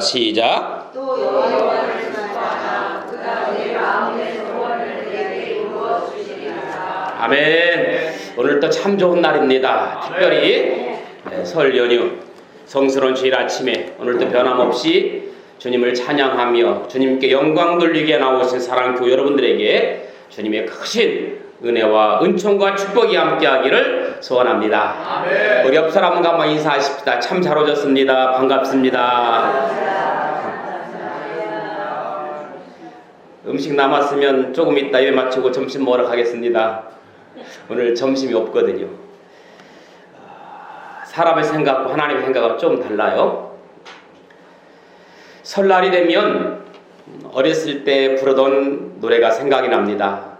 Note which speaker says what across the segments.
Speaker 1: 시작.
Speaker 2: 또 여호와를 찾아 그가 내 마음의 소원을 내게 이루어 주시리라.
Speaker 1: 아멘. 오늘 또 참 좋은 날입니다. 특별히 설 연휴 성스러운 주일 아침에 오늘도 변함없이 주님을 찬양하며 주님께 영광 돌리게 나오신 사랑교회 여러분들에게 주님의 크신 은혜와 은총과 축복이 함께하기를 소원합니다.
Speaker 2: 아멘.
Speaker 1: 우리 옆 사람과 한번 인사하십시다. 참 잘 오셨습니다. 반갑습니다. 음식 남았으면 조금 이따 예배 마치고 점심 먹으러 가겠습니다. 오늘 점심이 없거든요. 사람의 생각과 하나님의 생각은 좀 달라요. 설날이 되면 어렸을 때 부르던 노래가 생각이 납니다.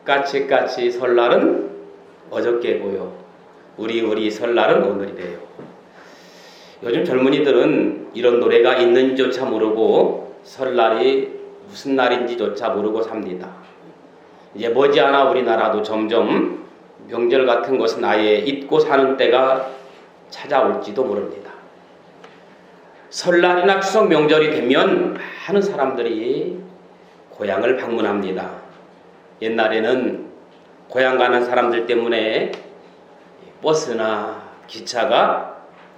Speaker 1: 까치까치 설날은 어저께고요. 우리 설날은 오늘이래요. 요즘 젊은이들은 이런 노래가 있는지조차 모르고 설날이 무슨 날인지조차 모르고 삽니다. 이제 머지않아 우리나라도 점점 명절 같은 것은 아예 잊고 사는 때가 찾아올지도 모릅니다. 설날이나 추석 명절이 되면 많은 사람들이 고향을 방문합니다. 옛날에는 고향 가는 사람들 때문에 버스나 기차가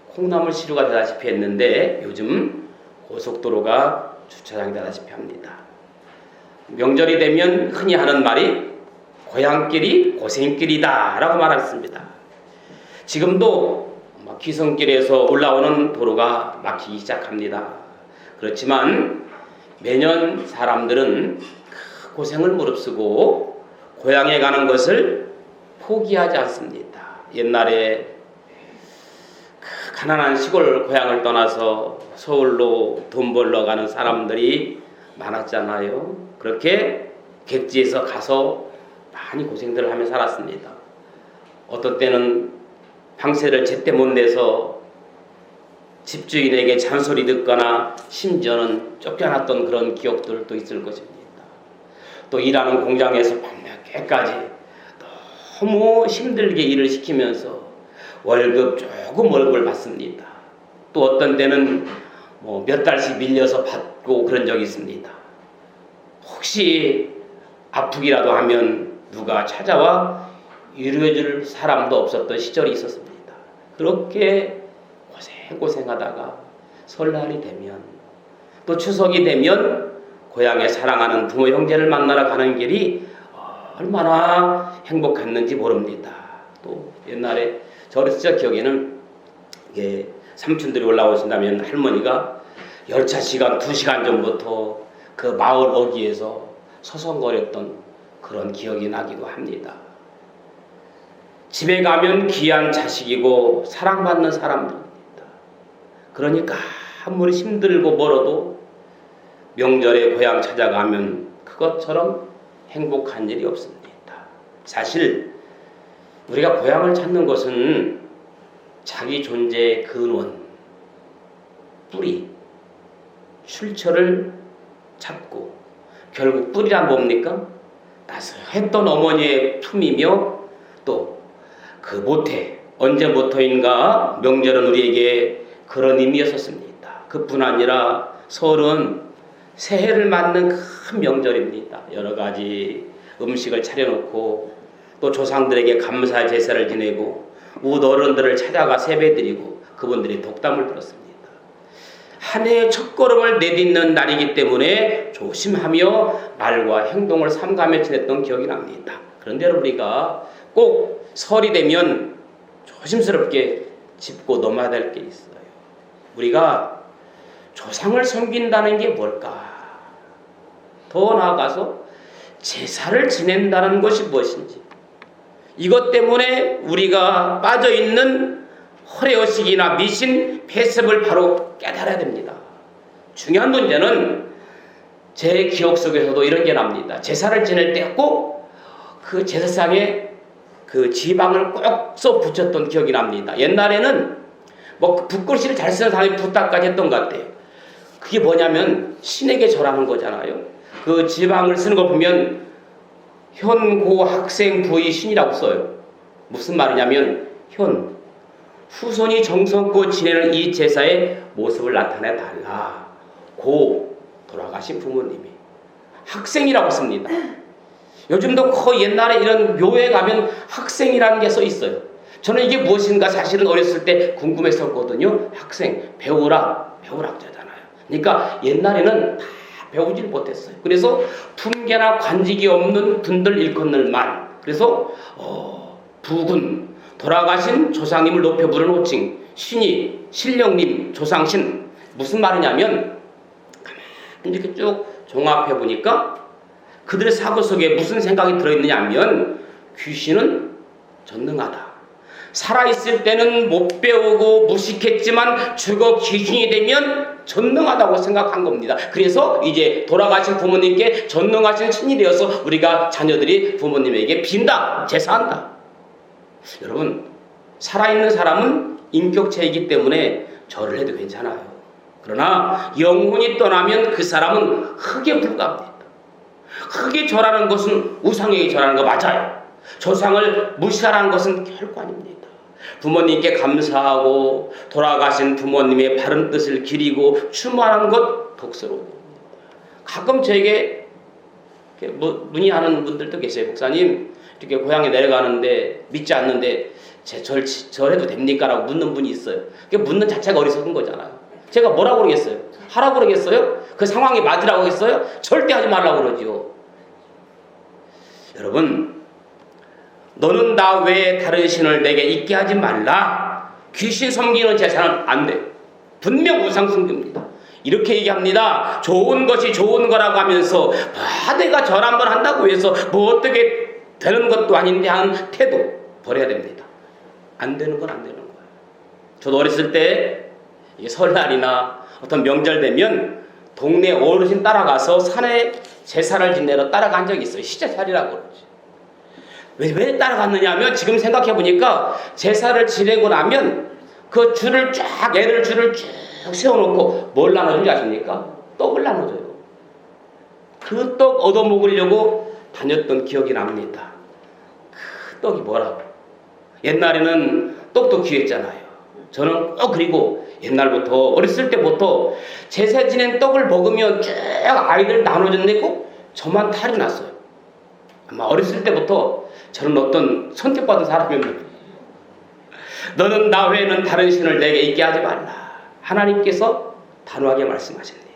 Speaker 1: 콩나물 시루가 되다시피 했는데 요즘 고속도로가 주차장이 되다시피 합니다. 명절이 되면 흔히 하는 말이 고향길이 고생길이다 라고 말했습니다. 지금도 기성길에서 올라오는 도로가 막히기 시작합니다. 그렇지만 매년 사람들은 그 고생을 무릅쓰고 고향에 가는 것을 포기하지 않습니다. 옛날에 그 가난한 시골 고향을 떠나서 서울로 돈 벌러 가는 사람들이 많았잖아요. 그렇게 객지에서 가서 많이 고생들을 하며 살았습니다. 어떤 때는 방세를 제때 못 내서 집주인에게 잔소리 듣거나 심지어는 쫓겨났던 그런 기억들도 있을 것입니다. 또 일하는 공장에서 밤늦게까지 너무 힘들게 일을 시키면서 월급 조금 월급을 받습니다. 또 어떤 때는 몇 달씩 밀려서 받고 그런 적이 있습니다. 혹시 아프기라도 하면 누가 찾아와 위로해줄 사람도 없었던 시절이 있었습니다. 그렇게 고생하다가 설날이 되면 또 추석이 되면 고향에 사랑하는 부모 형제를 만나러 가는 길이 얼마나 행복했는지 모릅니다. 또 옛날에 저 어렸을 적 기억에는 삼촌들이 올라오신다면 할머니가 열차 시간 2시간 전부터 그 마을 어귀에서 서성거렸던 그런 기억이 나기도 합니다. 집에 가면 귀한 자식이고 사랑받는 사람들입니다. 그러니까 아무리 힘들고 멀어도 명절에 고향 찾아가면 그것처럼 행복한 일이 없습니다. 사실 우리가 고향을 찾는 것은 자기 존재의 근원, 뿌리, 출처를 찾고 결국 뿌리란 뭡니까? 따스했던 어머니의 품이며 또 그 모태, 언제부터인가 명절은 우리에게 그런 의미였었습니다. 그뿐 아니라 설은 새해를 맞는 큰 명절입니다. 여러 가지 음식을 차려놓고 또 조상들에게 감사 제사를 지내고 웃 어른들을 찾아가 세배드리고 그분들이 독담을 들었습니다. 한 해의 첫걸음을 내딛는 날이기 때문에 조심하며 말과 행동을 삼가며 지냈던 기억이 납니다. 그런데 우리가 꼭 설이 되면 조심스럽게 짚고 넘어야 될 게 있어요. 우리가 조상을 섬긴다는 게 뭘까? 더 나아가서 제사를 지낸다는 것이 무엇인지, 이것 때문에 우리가 빠져있는 허례허식이나 미신, 폐습을 바로 깨달아야 됩니다. 중요한 문제는 제 기억 속에서도 이런 게 납니다. 제사를 지낼 때 꼭 그 제사상에 그 지방을 꼭 써 붙였던 기억이 납니다. 옛날에는 붓글씨를 잘 쓰는 사람이 부탁까지 했던 것 같아요. 그게 뭐냐면 신에게 절하는 거잖아요. 그 지방을 쓰는 걸 보면 현고 학생 부의 신이라고 써요. 무슨 말이냐면 후손이 정성껏 지내는 이 제사의 모습을 나타내 달라. 고 돌아가신 부모님이 학생이라고 씁니다. 요즘도 거의 옛날에 이런 묘에 가면 학생이라는 게 써 있어요. 저는 이게 무엇인가 사실은 어렸을 때 궁금했었거든요. 학생, 배우락자잖아요. 그러니까 옛날에는 다 배우질 못했어요. 그래서 품계나 관직이 없는 분들 일컫는말. 그래서 부군, 돌아가신 조상님을 높여 부르는 호칭, 신이, 신령님, 조상신. 무슨 말이냐면 가만히 이렇게 쭉 종합해 보니까 그들의 사고 속에 무슨 생각이 들어있느냐 하면 귀신은 전능하다. 살아있을 때는 못 배우고 무식했지만 죽어 귀신이 되면 전능하다고 생각한 겁니다. 그래서 이제 돌아가신 부모님께 전능하신 신이 되어서 우리가 자녀들이 부모님에게 빈다, 제사한다. 여러분, 살아있는 사람은 인격체이기 때문에 절을 해도 괜찮아요. 그러나 영혼이 떠나면 그 사람은 흙에 불과합니다. 흙에 절하는 것은 우상에게 절하는 거 맞아요. 조상을 무시하라는 것은 결코 아닙니다. 부모님께 감사하고 돌아가신 부모님의 바른 뜻을 기리고 추모하는 것 독스러워요. 가끔 저에게 문의하는 분들도 계세요. 목사님, 이렇게 고향에 내려가는데 믿지 않는데 절해도 됩니까? 라고 묻는 분이 있어요. 묻는 자체가 어리석은 거잖아요. 제가 뭐라고 그러겠어요? 하라고 그러겠어요? 그 상황이 맞으라고 하겠어요? 절대 하지 말라고 그러지요. 여러분, 너는 나 외에 다른 신을 내게 있게 하지 말라. 귀신 섬기는 제사는 안 돼. 분명 우상 숭배입니다. 이렇게 얘기합니다. 좋은 것이 좋은 거라고 하면서 내가 절 한번 한다고 해서 뭐 어떻게 되는 것도 아닌데 하는 태도 버려야 됩니다. 안 되는 건 안 되는 거예요. 저도 어렸을 때 설날이나 어떤 명절 되면 동네 어르신 따라가서 산에 제사를 지내러 따라간 적이 있어요. 시제살이라고 그러지. 왜 따라갔느냐 하면 지금 생각해보니까 제사를 지내고 나면 그 줄을 쫙, 애들 줄을 쭉 세워놓고 뭘 나눠주는지 아십니까? 떡을 나눠줘요. 그 떡 얻어먹으려고 다녔던 기억이 납니다. 그 떡이 뭐라고? 옛날에는 떡도 귀했잖아요. 저는 그리고 옛날부터 어렸을 때부터 제사 지낸 떡을 먹으면 쭉 아이들 나눠줬는데 꼭 저만 탈이 났어요. 아마 어렸을 때부터 저는 어떤 선택받은 사람이었는데 너는 나 외에는 다른 신을 내게 있게 하지 말라. 하나님께서 단호하게 말씀하십니다.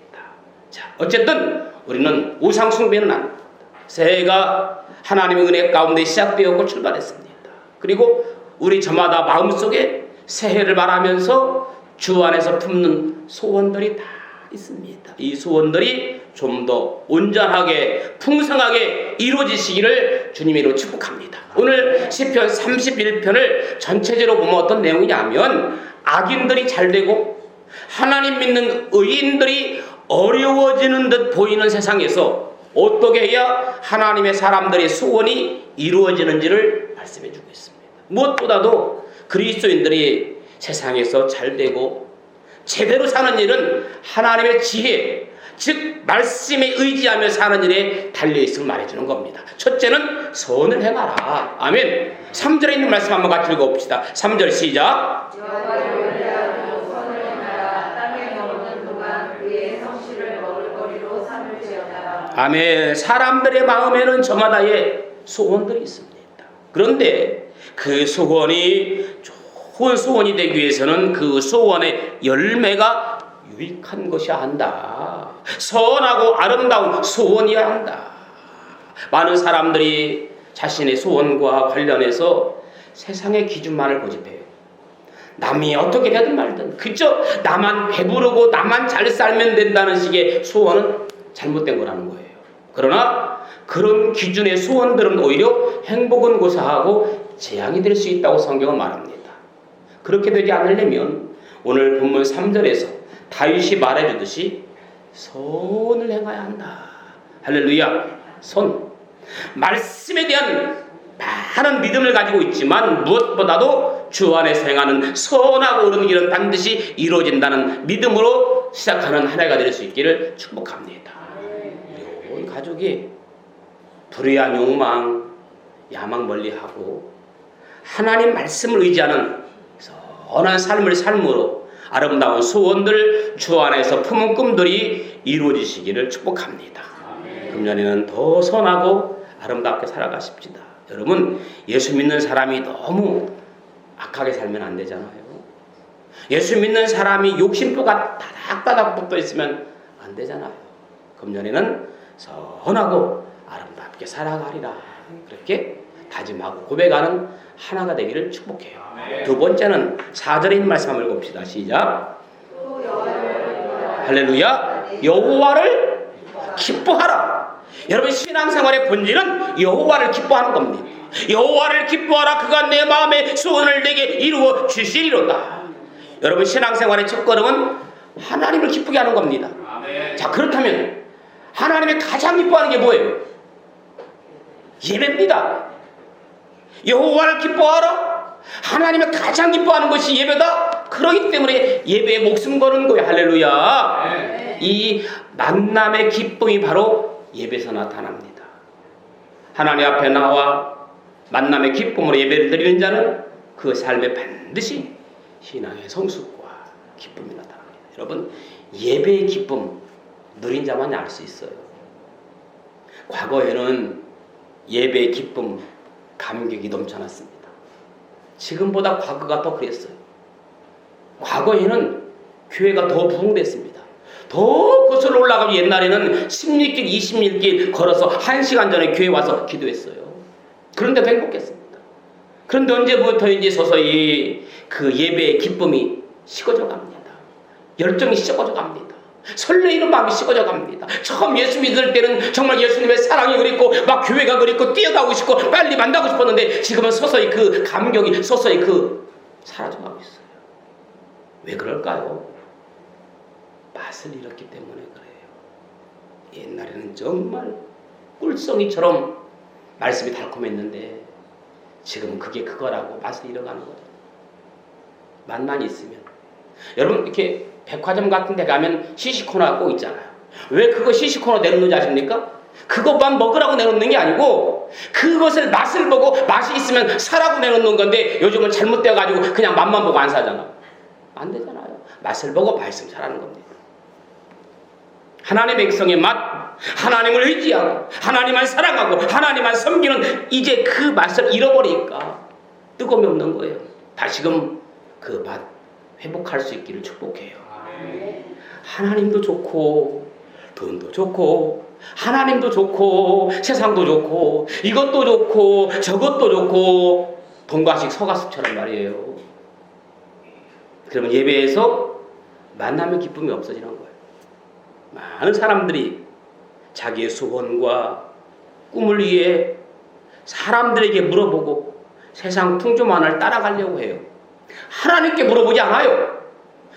Speaker 1: 자, 어쨌든 우리는 우상 숭배는 안 합니다. 새해가 하나님의 은혜 가운데 시작되었고 출발했습니다. 그리고 우리 저마다 마음속에 새해를 바라면서 주 안에서 품는 소원들이 다 있습니다. 이 소원들이 좀 더 온전하게 풍성하게 이루어지시기를 주님으로 축복합니다. 오늘 시편 31편을 전체적으로 보면 어떤 내용이냐면 악인들이 잘되고 하나님 믿는 의인들이 어려워지는 듯 보이는 세상에서 어떻게 해야 하나님의 사람들의 소원이 이루어지는지를 말씀해 주고 있습니다. 무엇보다도 그리스도인들이 세상에서 잘되고 제대로 사는 일은 하나님의 지혜, 즉 말씀에 의지하며 사는 일에 달려있음을 말해주는 겁니다. 첫째는 선을 행하라. 아멘. 3절에 있는 말씀 한번 같이 읽어봅시다. 3절 시작. 아멘. 사람들의 마음에는 저마다의 소원들이 있습니다. 그런데 그 소원이 좋은 소원이 되기 위해서는 그 소원의 열매가 유익한 것이어야 한다. 선하고 아름다운 소원이어야 한다. 많은 사람들이 자신의 소원과 관련해서 세상의 기준만을 고집해요. 남이 어떻게 되든 말든 그저 나만 배부르고 나만 잘 살면 된다는 식의 소원은 잘못된 거라는 거예요. 그러나 그런 기준의 소원들은 오히려 행복은 고사하고 재앙이 될 수 있다고 성경은 말합니다. 그렇게 되지 않으려면 오늘 본문 3절에서 다윗이 말해주듯이 선을 행해야 한다. 할렐루야. 선. 말씀에 대한 많은 믿음을 가지고 있지만 무엇보다도 주 안에서 행하는 선하고 옳은 길은 반드시 이루어진다는 믿음으로 시작하는 한 해가 될 수 있기를 축복합니다. 우리 가족이 불의한 욕망, 야망 멀리하고 하나님 말씀을 의지하는 선한 삶을 삶으로 아름다운 소원들 주 안에서 품은 꿈들이 이루어지시기를 축복합니다. 금년에는 더 선하고 아름답게 살아가십시다. 여러분, 예수 믿는 사람이 너무 악하게 살면 안 되잖아요. 예수 믿는 사람이 욕심포가 다닥다닥 붙어 있으면 안 되잖아요. 금년에는 선하고 아름답게 살아가리라. 그렇게 다짐하고 고백하는 하나가 되기를 축복해요. 두 번째는 4절에 있는 말씀 한번 읽읍시다. 시작. 할렐루야. 여호와를 기뻐하라. 여러분, 신앙생활의 본질은 여호와를 기뻐하는 겁니다. 여호와를 기뻐하라. 그가 내 마음의 소원을 내게 이루어 주시리로다. 여러분, 신앙생활의 첫걸음은 하나님을 기쁘게 하는 겁니다. 자, 그렇다면 하나님이 가장 기뻐하는 게 뭐예요? 예배입니다. 여호와를 기뻐하라. 하나님이 가장 기뻐하는 것이 예배다. 그러기 때문에 예배에 목숨 거는 거예요. 할렐루야. 이 만남의 기쁨이 바로 예배에서 나타납니다. 하나님 앞에 나와 만남의 기쁨으로 예배를 드리는 자는 그 삶에 반드시 신앙의 성숙과 기쁨이 나타납니다. 여러분, 예배의 기쁨 누린 자만이 알 수 있어요. 과거에는 예배의 기쁨, 감격이 넘쳐났습니다. 지금보다 과거가 더 그랬어요. 과거에는 교회가 더 부흥됐습니다. 더 거슬러 올라가면 옛날에는 10리길, 20리길 걸어서 1시간 전에 교회 와서 기도했어요. 그런데도 행복했습니다. 그런데 언제부터인지 서서히 그 예배의 기쁨이 식어져 갑니다. 열정이 식어져 갑니다. 설레이는 마음이 식어져 갑니다. 처음 예수 믿을 때는 정말 예수님의 사랑이 그립고 막 교회가 그립고 뛰어가고 싶고 빨리 만나고 싶었는데 지금은 서서히 그 감격이 서서히 사라져가고 있어요. 왜 그럴까요? 맛을 잃었기 때문에 그래요. 옛날에는 정말 꿀송이처럼 말씀이 달콤했는데 지금은 그게 그거라고 맛을 잃어가는 거죠. 맛만 있으면. 여러분, 이렇게 백화점 같은 데 가면 시식코너가 꼭 있잖아요. 왜 그거 시식코너 내놓는지 아십니까? 그것만 먹으라고 내놓는 게 아니고 그것을 맛을 보고 맛이 있으면 사라고 내놓는 건데 요즘은 잘못되어가지고 그냥 맛만 보고 안 사잖아. 안 되잖아요. 맛을 보고 말씀 사라는 겁니다. 하나님의 백성의 맛, 하나님을 의지하고 하나님만 사랑하고 하나님만 섬기는 이제 그 맛을 잃어버리니까 뜨거움이 없는 거예요. 다시금 그 맛 회복할 수 있기를 축복해요. 하나님도 좋고 돈도 좋고 하나님도 좋고 세상도 좋고 이것도 좋고 저것도 좋고 돈과식 서가숙처럼 말이에요. 그러면 예배에서 만남의 기쁨이 없어지는 거예요. 많은 사람들이 자기의 소원과 꿈을 위해 사람들에게 물어보고 세상 풍조만을 따라가려고 해요. 하나님께 물어보지 않아요.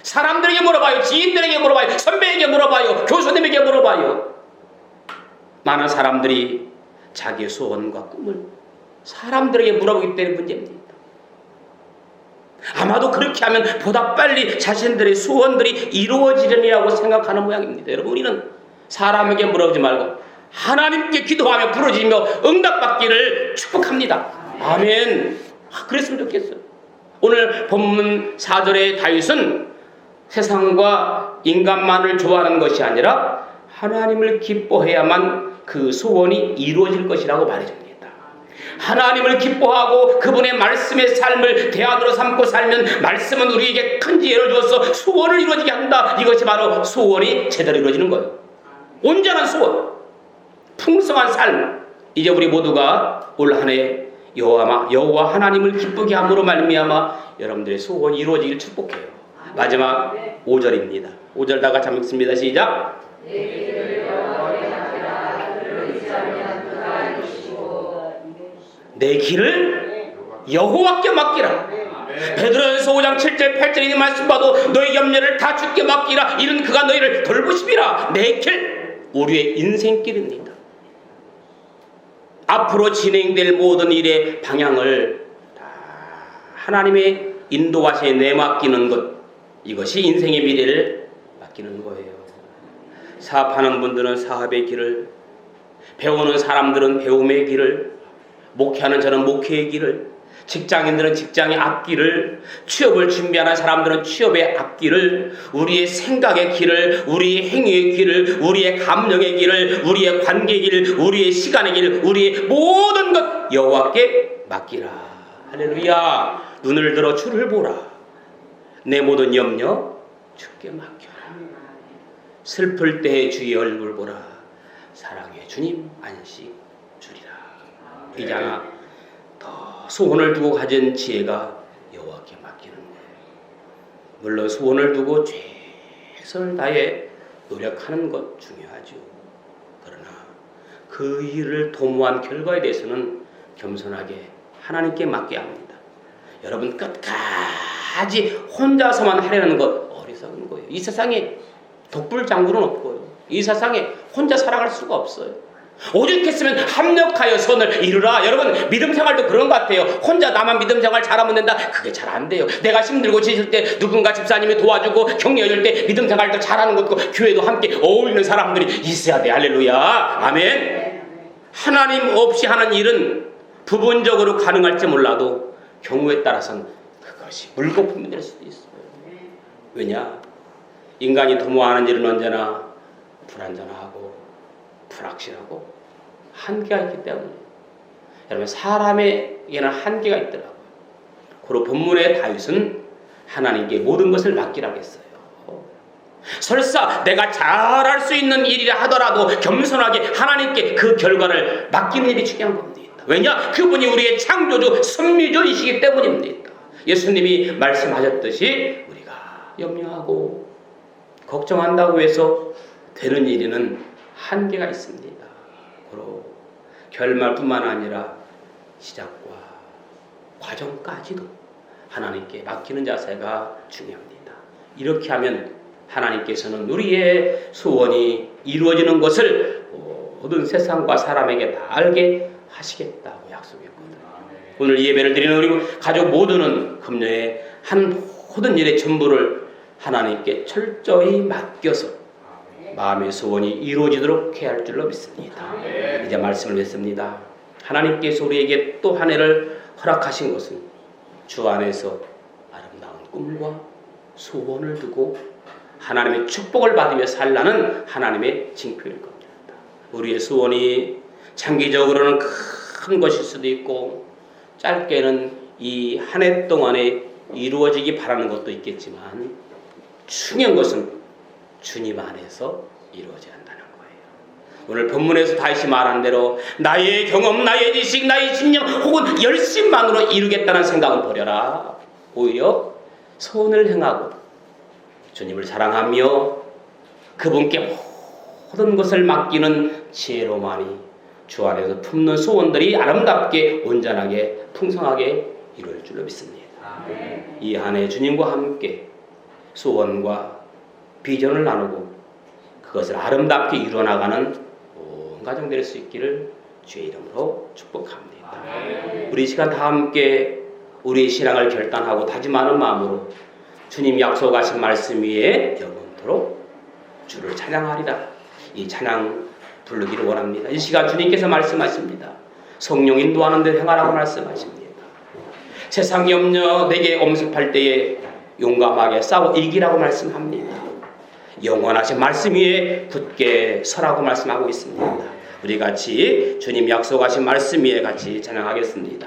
Speaker 1: 사람들에게 물어봐요. 지인들에게 물어봐요. 선배에게 물어봐요. 교수님에게 물어봐요. 많은 사람들이 자기의 소원과 꿈을 사람들에게 물어보기 때문에 문제입니다. 아마도 그렇게 하면 보다 빨리 자신들의 소원들이 이루어지려니라고 생각하는 모양입니다. 여러분, 우리는 사람에게 물어보지 말고 하나님께 기도하며 부르짖으며 응답받기를 축복합니다. 아멘. 그랬으면 좋겠어요. 오늘 본문 4절의 다윗은 세상과 인간만을 좋아하는 것이 아니라 하나님을 기뻐해야만 그 소원이 이루어질 것이라고 말해줍니다. 하나님을 기뻐하고 그분의 말씀의 삶을 대안으로 삼고 살면 말씀은 우리에게 큰 지혜를 주어서 소원을 이루어지게 한다. 이것이 바로 소원이 제대로 이루어지는 거예요. 온전한 소원, 풍성한 삶. 이제 우리 모두가 올 한 해 여호와 하나님을 기쁘게 함으로 말미암아 여러분들의 소원이 이루어지기를 축복해요. 마지막 5절입니다. 5절 다 같이 한번 읽습니다. 시작. 내 길을 여호와께 맡기라. 베드로전서 5장 7절 8절에 있는 말씀 봐도 너희 염려를 다 주께 맡기라. 이는 그가 너희를 돌보심이라. 내 길, 우리의 인생길입니다. 앞으로 진행될 모든 일의 방향을 다 하나님의 인도하시에 내맡기는 것, 이것이 인생의 미래를 맡기는 거예요. 사업하는 분들은 사업의 길을, 배우는 사람들은 배움의 길을, 목회하는 저는 목회의 길을, 직장인들은 직장의 앞길을, 취업을 준비하는 사람들은 취업의 앞길을, 우리의 생각의 길을, 우리의 행위의 길을, 우리의 감정의 길을, 우리의 관계의 길, 우리의 시간의 길, 우리의 모든 것 여호와께 맡기라. 할렐루야. 눈을 들어 주를 보라. 내 모든 염려 주께 맡겨라. 슬플 때에 주의 얼굴 보라. 사랑의 주님 안식 주리라. 이자나 더 소원을 두고 가진 지혜가 여호와께 맡기는 거예요. 물론 소원을 두고 최선을 다해 노력하는 것 중요하죠. 그러나 그 일을 도모한 결과에 대해서는 겸손하게 하나님께 맡겨야 합니다. 여러분 끝까지 혼자서만 하려는 것 어리석은 거예요. 이 세상에 독불장군은 없고요. 이 세상에 혼자 살아갈 수가 없어요. 오죽했으면 합력하여 선을 이루라. 여러분 믿음 생활도 그런 것 같아요. 혼자 나만 믿음 생활 잘하면 된다. 그게 잘 안 돼요. 내가 힘들고 지칠 때 누군가 집사님이 도와주고 격려해줄 때 믿음 생활도 잘하는 것도 교회도 함께 어울리는 사람들이 있어야 돼. 할렐루야. 아멘. 하나님 없이 하는 일은 부분적으로 가능할지 몰라도 경우에 따라서는 그것이 물거품이 될 수도 있어요. 왜냐? 인간이 도모하는 일은 언제나 불안전하고 불확실하고 한계가 있기 때문에 여러분 사람에게는 한계가 있더라고요. 그리고 본문의 다윗은 하나님께 모든 것을 맡기라고 했어요. 설사 내가 잘할 수 있는 일이라 하더라도 겸손하게 하나님께 그 결과를 맡기는 일이 중요한 겁니다. 왜냐? 그분이 우리의 창조주 섭리주이시기 때문입니다. 예수님이 말씀하셨듯이 우리가 염려하고 걱정한다고 해서 되는 일에는 한계가 있습니다. 그리고 결말뿐만 아니라 시작과 과정까지도 하나님께 맡기는 자세가 중요합니다. 이렇게 하면 하나님께서는 우리의 소원이 이루어지는 것을 모든 세상과 사람에게 다 알게 하시겠다고 약속했거든요. 오늘 예배를 드리는 우리 가족 모두는 금년에 한 모든 일의 전부를 하나님께 철저히 맡겨서 마음의 소원이 이루어지도록 해야 할 줄로 믿습니다. 이제 말씀을 맺습니다. 하나님께서 우리에게 또 한 해를 허락하신 것은 주 안에서 아름다운 꿈과 소원을 두고 하나님의 축복을 받으며 살라는 하나님의 징표일 겁니다. 우리의 소원이 장기적으로는 큰 것일 수도 있고 짧게는 이 한 해 동안에 이루어지기 바라는 것도 있겠지만 중요한 것은 주님 안에서 이루어져야 한다는 거예요. 오늘 본문에서 다시 말한 대로 나의 경험, 나의 지식, 나의 신념 혹은 열심만으로 이루겠다는 생각은 버려라. 오히려 선을 행하고 주님을 사랑하며 그분께 모든 것을 맡기는 지혜로만이 주 안에서 품는 소원들이 아름답게 온전하게 풍성하게 이루어질 줄로 믿습니다. 이 한 해 주님과 함께 소원과 비전을 나누고 그것을 아름답게 이루어나가는 온 가정 될 수 있기를 주의 이름으로 축복합니다. 우리 이 시간 다 함께 우리의 신앙을 결단하고 다짐하는 마음으로 주님 약속하신 말씀 위에 영원토록 주를 찬양하리라. 이 찬양 부르기를 원합니다. 이 시간 주님께서 말씀하십니다. 성령 인도하는 데 행하라고 말씀하십니다. 세상 염려 내게 엄습할 때에 용감하게 싸워 이기라고 말씀합니다. 영원하신 말씀 위에 굳게 서라고 말씀하고 있습니다. 우리 같이 주님 약속하신 말씀 위에 같이 찬양하겠습니다.